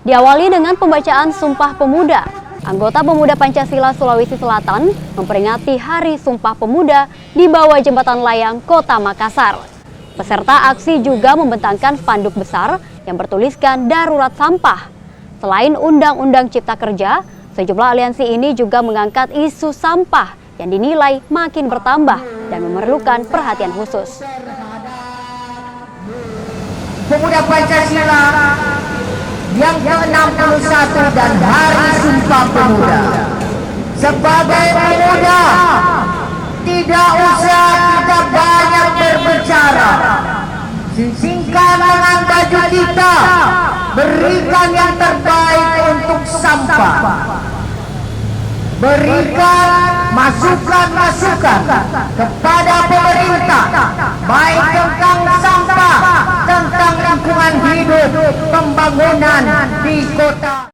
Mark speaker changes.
Speaker 1: Diawali dengan pembacaan Sumpah Pemuda, anggota Pemuda Pancasila Sulawesi Selatan memperingati Hari Sumpah Pemuda di bawah Jembatan Layang, Kota Makassar. Peserta aksi juga membentangkan spanduk besar yang bertuliskan darurat sampah. Selain Undang-Undang Cipta Kerja, sejumlah aliansi ini juga mengangkat isu sampah yang dinilai makin bertambah dan memerlukan perhatian khusus.
Speaker 2: Pemuda Pancasila yang ke-61 dan Hari Sumpah Pemuda. Sebagai pemuda, tidak usah kita banyak berbicara. Singkat dengan baju kita, berikan yang terbaik untuk sampah. Berikan masukan-masukan kepada pemerintah, baik tentang sampah, tentang lingkungan hidup, pembangunan di kota.